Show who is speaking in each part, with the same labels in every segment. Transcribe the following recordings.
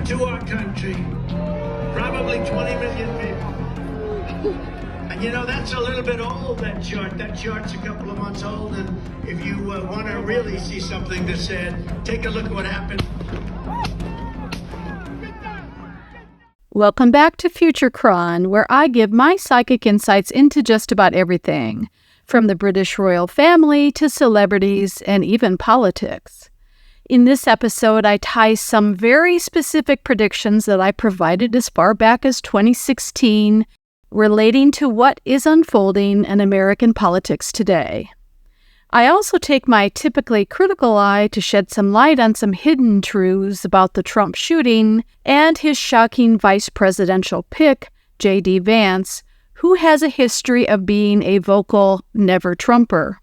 Speaker 1: to our country, probably 20 million people. And you know, that's a little bit old, that chart. That chart's a couple of months old, and if you want to really see something that's said, take a look at what happened.
Speaker 2: Welcome back to Futurekron, where I give my psychic insights into just about everything, from the British royal family to celebrities and even politics. In this episode, I tie some very specific predictions that I provided as far back as 2016 relating to what is unfolding in American politics today. I also take my typically critical eye to shed some light on some hidden truths about the Trump shooting and his shocking vice presidential pick, J.D. Vance, who has a history of being a vocal never-Trumper.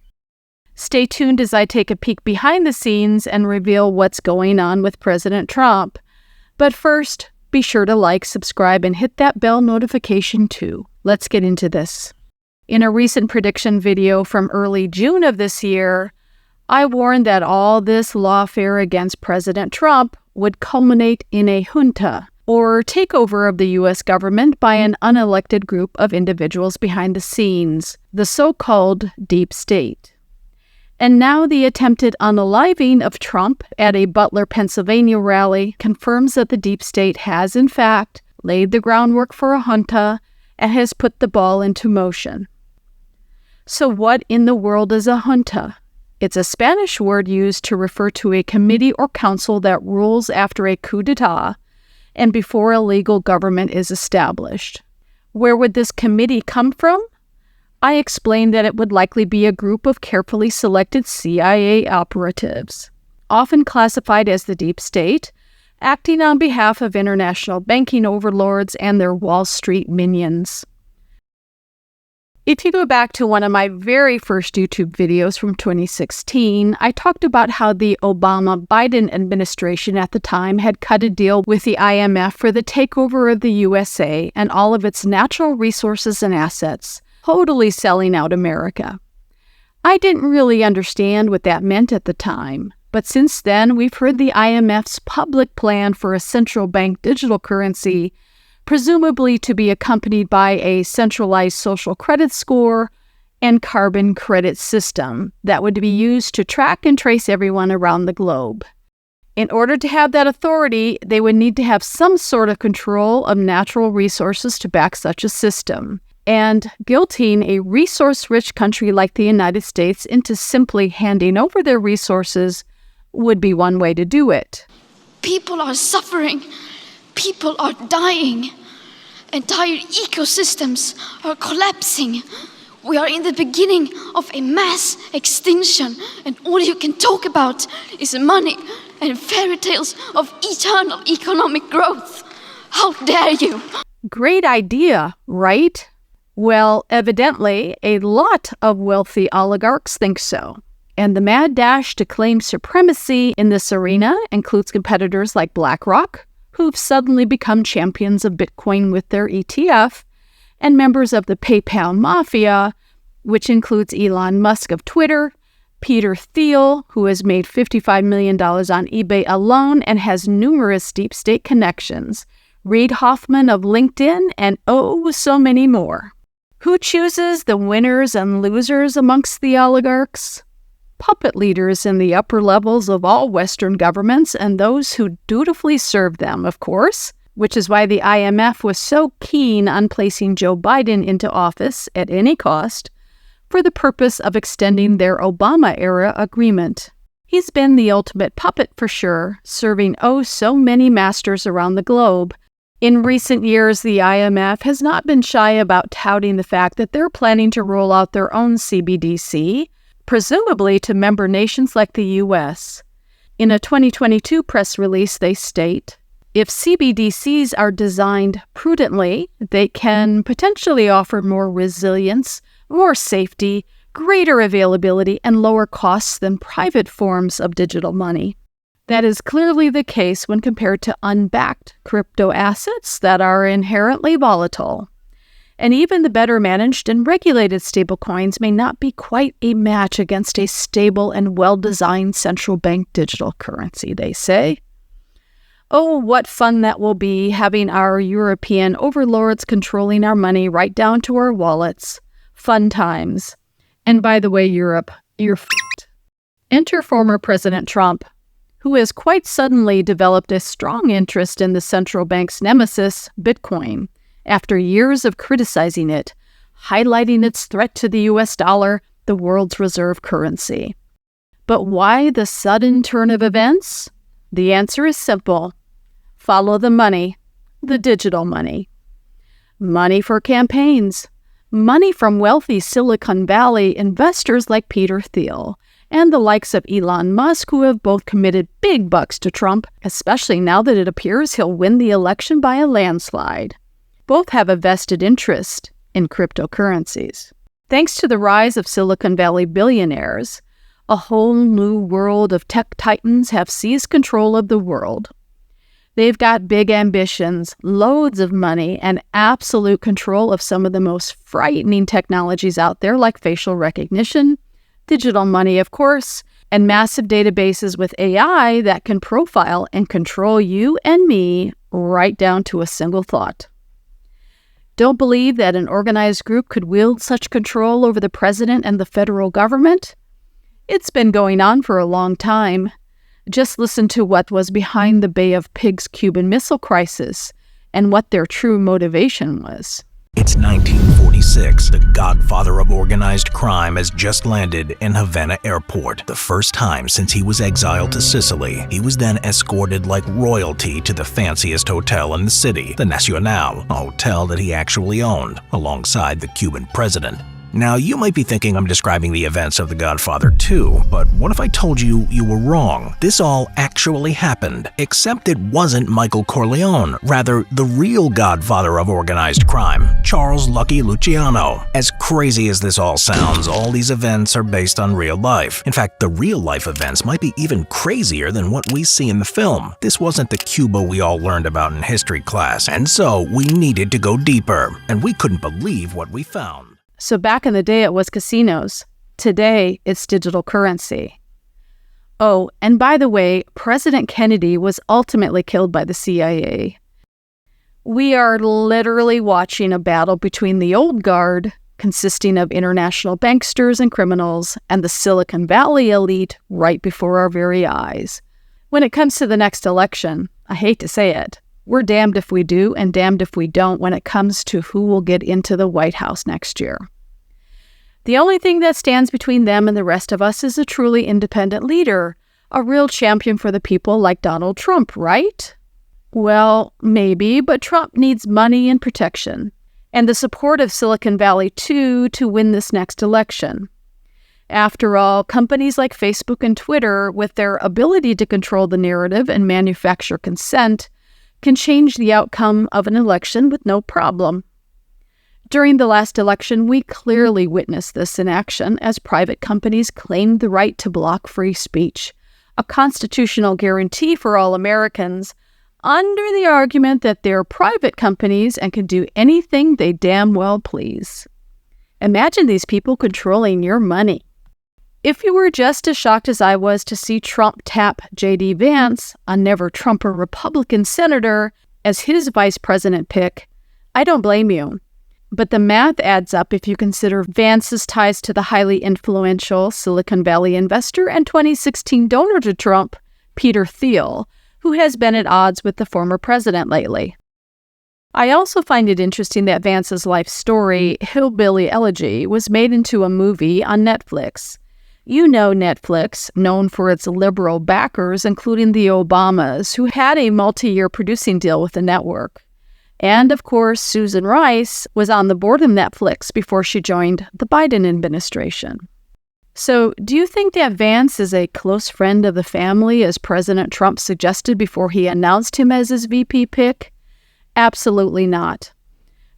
Speaker 2: Stay tuned as I take a peek behind the scenes and reveal what's going on with President Trump. But first, be sure to like, subscribe, and hit that bell notification too. Let's get into this. In a recent prediction video from early June of this year, I warned that all this lawfare against President Trump would culminate in a junta, or takeover of the U.S. government by an unelected group of individuals behind the scenes, the so-called deep state. And now the attempted unaliving of Trump at a Butler, Pennsylvania rally confirms that the deep state has, in fact, laid the groundwork for a junta and has put the ball into motion. So what in the world is a junta? It's a Spanish word used to refer to a committee or council that rules after a coup d'etat and before a legal government is established. Where would this committee come from? I explained that it would likely be a group of carefully selected CIA operatives, often classified as the deep state, acting on behalf of international banking overlords and their Wall Street minions. If you go back to one of my very first YouTube videos from 2016, I talked about how the Obama-Biden administration at the time had cut a deal with the IMF for the takeover of the USA and all of its natural resources and assets, totally selling out America. I didn't really understand what that meant at the time, but since then we've heard the IMF's public plan for a central bank digital currency, presumably to be accompanied by a centralized social credit score and carbon credit system that would be used to track and trace everyone around the globe. In order to have that authority, they would need to have some sort of control of natural resources to back such a system. And guilting a resource-rich country like the United States into simply handing over their resources would be one way to do it.
Speaker 3: People are suffering. People are dying. Entire ecosystems are collapsing. We are in the beginning of a mass extinction, and all you can talk about is money and fairy tales of eternal economic growth. How dare you?
Speaker 2: Great idea, right? Well, evidently, a lot of wealthy oligarchs think so. And the mad dash to claim supremacy in this arena includes competitors like BlackRock, who've suddenly become champions of Bitcoin with their ETF, and members of the PayPal mafia, which includes Elon Musk of Twitter, Peter Thiel, who has made $55 million on eBay alone and has numerous deep state connections, Reid Hoffman of LinkedIn, and oh, so many more. Who chooses the winners and losers amongst the oligarchs? Puppet leaders in the upper levels of all Western governments and those who dutifully serve them, of course, which is why the IMF was so keen on placing Joe Biden into office at any cost for the purpose of extending their Obama-era agreement. He's been the ultimate puppet for sure, serving oh so many masters around the globe. In recent years, the IMF has not been shy about touting the fact that they're planning to roll out their own CBDC, presumably to member nations like the U.S. In a 2022 press release, they state, if CBDCs are designed prudently, they can potentially offer more resilience, more safety, greater availability, and lower costs than private forms of digital money. That is clearly the case when compared to unbacked crypto assets that are inherently volatile. And even the better managed and regulated stablecoins may not be quite a match against a stable and well-designed central bank digital currency, they say. Oh, what fun that will be, having our European overlords controlling our money right down to our wallets. Fun times. And by the way, Europe, you're f***ed. Enter former President Trump, who has quite suddenly developed a strong interest in the central bank's nemesis, Bitcoin, after years of criticizing it, highlighting its threat to the US dollar, the world's reserve currency. But why the sudden turn of events? The answer is simple. Follow the money, the digital money. Money for campaigns. Money from wealthy Silicon Valley investors like Peter Thiel and the likes of Elon Musk, who have both committed big bucks to Trump, especially now that it appears he'll win the election by a landslide. Both have a vested interest in cryptocurrencies. Thanks to the rise of Silicon Valley billionaires, a whole new world of tech titans have seized control of the world. They've got big ambitions, loads of money, and absolute control of some of the most frightening technologies out there, like facial recognition, digital money, of course, and massive databases with AI that can profile and control you and me right down to a single thought. Don't believe that an organized group could wield such control over the president and the federal government? It's been going on for a long time. Just listen to what was behind the Bay of Pigs Cuban Missile Crisis and what their true motivation was.
Speaker 4: It's 1946. The godfather of organized crime has just landed in Havana Airport. The first time since he was exiled to Sicily. He was then escorted like royalty to the fanciest hotel in the city, the Nacional, a hotel that he actually owned, alongside the Cuban president. Now, you might be thinking I'm describing the events of The Godfather 2, but what if I told you you were wrong? This all actually happened, except it wasn't Michael Corleone, rather the real godfather of organized crime, Charles Lucky Luciano. As crazy as this all sounds, all these events are based on real life. In fact, the real-life events might be even crazier than what we see in the film. This wasn't the Cuba we all learned about in history class, and so we needed to go deeper, and we couldn't believe what we found.
Speaker 2: So back in the day, it was casinos. Today, it's digital currency. Oh, and by the way, President Kennedy was ultimately killed by the CIA. We are literally watching a battle between the old guard, consisting of international banksters and criminals, and the Silicon Valley elite right before our very eyes. When it comes to the next election, I hate to say it, we're damned if we do and damned if we don't when it comes to who will get into the White House next year. The only thing that stands between them and the rest of us is a truly independent leader, a real champion for the people like Donald Trump, right? Well, maybe, but Trump needs money and protection, and the support of Silicon Valley too to win this next election. After all, companies like Facebook and Twitter, with their ability to control the narrative and manufacture consent, can change the outcome of an election with no problem. During the last election, we clearly witnessed this in action as private companies claimed the right to block free speech, a constitutional guarantee for all Americans, under the argument that they're private companies and can do anything they damn well please. Imagine these people controlling your money. If you were just as shocked as I was to see Trump tap J.D. Vance, a never-Trumper Republican senator, as his vice president pick, I don't blame you. But the math adds up if you consider Vance's ties to the highly influential Silicon Valley investor and 2016 donor to Trump, Peter Thiel, who has been at odds with the former president lately. I also find it interesting that Vance's life story, Hillbilly Elegy, was made into a movie on Netflix. You know Netflix, known for its liberal backers, including the Obamas, who had a multi-year producing deal with the network. And, of course, Susan Rice was on the board of Netflix before she joined the Biden administration. So, do you think that Vance is a close friend of the family, as President Trump suggested before he announced him as his VP pick? Absolutely not.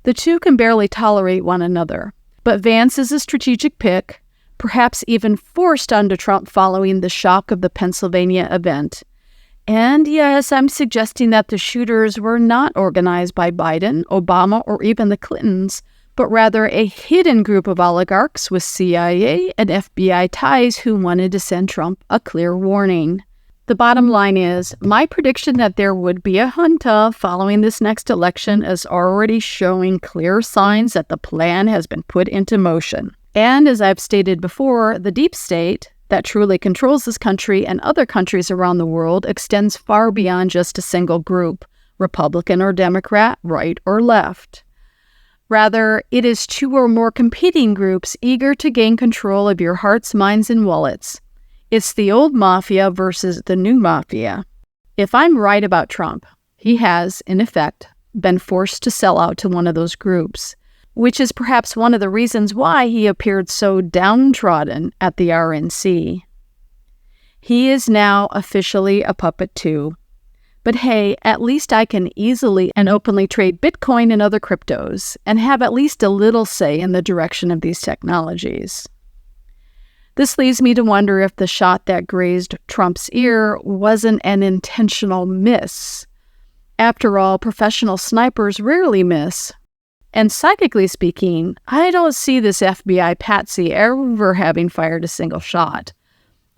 Speaker 2: The two can barely tolerate one another. But Vance is a strategic pick, perhaps even forced onto Trump following the shock of the Pennsylvania event. And yes, I'm suggesting that the shooters were not organized by Biden, Obama, or even the Clintons, but rather a hidden group of oligarchs with CIA and FBI ties who wanted to send Trump a clear warning. The the bottom line is, my prediction that there would be a junta following this next election is already showing clear signs that the plan has been put into motion. And as I've stated before, the deep state that truly controls this country and other countries around the world extends far beyond just a single group, Republican or Democrat, right or left. Rather, it is two or more competing groups eager to gain control of your hearts, minds, and wallets. It's the old mafia versus the new mafia. If I'm right about Trump, he has, in effect, been forced to sell out to one of those groups, which is perhaps one of the reasons why he appeared so downtrodden at the RNC. He is now officially a puppet too. But hey, at least I can easily and openly trade Bitcoin and other cryptos and have at least a little say in the direction of these technologies. This leads me to wonder if the shot that grazed Trump's ear wasn't an intentional miss. After all, professional snipers rarely miss. And psychically speaking, I don't see this FBI patsy ever having fired a single shot.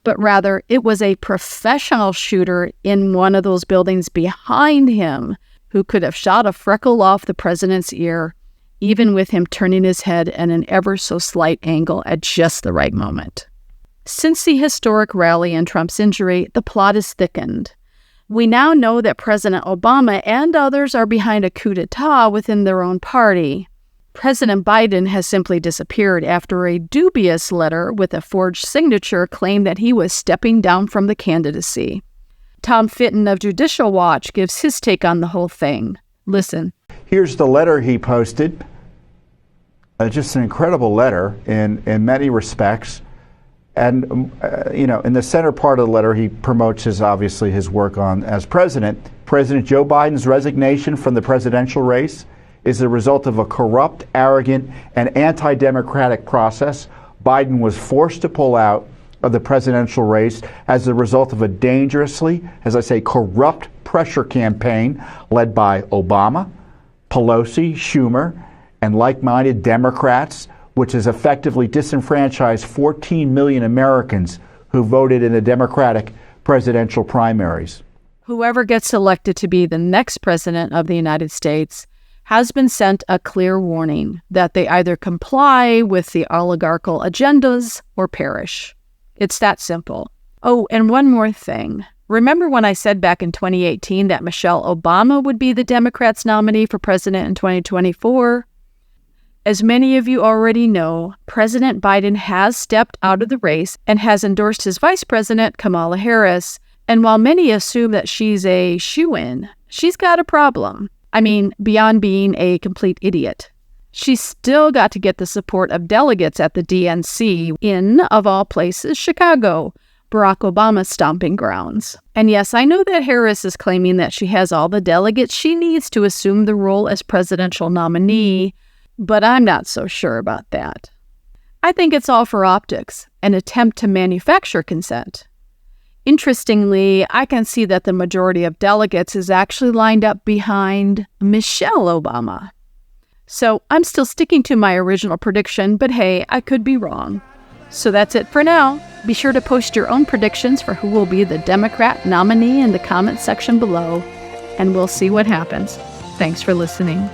Speaker 2: But rather, it was a professional shooter in one of those buildings behind him who could have shot a freckle off the president's ear, even with him turning his head at an ever so slight angle at just the right moment. Since the historic rally and Trump's injury, the plot is thickened. We now know that President Obama and others are behind a coup d'etat within their own party. President Biden has simply disappeared after a dubious letter with a forged signature claimed that he was stepping down from the candidacy. Tom Fitton of Judicial Watch gives his take on the whole thing. Listen.
Speaker 5: Here's the letter he posted. Just an incredible letter in many respects. And, in the center part of the letter, he promotes obviously his work as president. President Joe Biden's resignation from the presidential race is the result of a corrupt, arrogant, and anti-democratic process. Biden was forced to pull out of the presidential race as a result of a dangerously, as I say, corrupt pressure campaign led by Obama, Pelosi, Schumer, and like-minded Democrats, which has effectively disenfranchised 14 million Americans who voted in the Democratic presidential primaries.
Speaker 2: Whoever gets elected to be the next president of the United States has been sent a clear warning that they either comply with the oligarchical agendas or perish. It's that simple. Oh, and one more thing. Remember when I said back in 2018 that Michelle Obama would be the Democrats' nominee for president in 2024? As many of you already know, President Biden has stepped out of the race and has endorsed his vice president, Kamala Harris. And while many assume that she's a shoo-in, she's got a problem. I mean, beyond being a complete idiot. She's still got to get the support of delegates at the DNC in, of all places, Chicago, Barack Obama's stomping grounds. And yes, I know that Harris is claiming that she has all the delegates she needs to assume the role as presidential nominee, but I'm not so sure about that. I think it's all for optics, an attempt to manufacture consent. Interestingly, I can see that the majority of delegates is actually lined up behind Michelle Obama. So I'm still sticking to my original prediction, but hey, I could be wrong. So that's it for now. Be sure to post your own predictions for who will be the Democrat nominee in the comments section below, and we'll see what happens. Thanks for listening.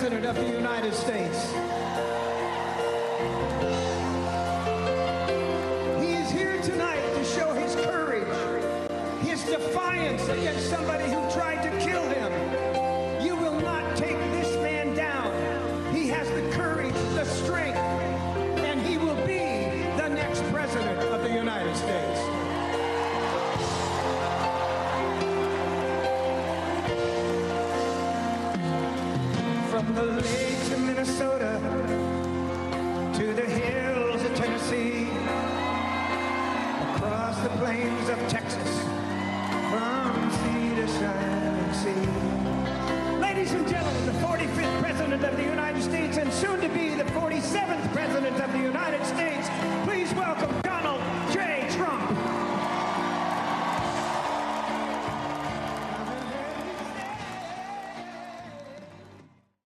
Speaker 1: Of the United States. He is here tonight to show his courage, his defiance against somebody who tried to kill him. You will not take this man down. He has the courage, the strength, and he will be the next president of the United States. From the lakes of Minnesota to the hills of Tennessee, across the plains of Texas, from sea to shining sea.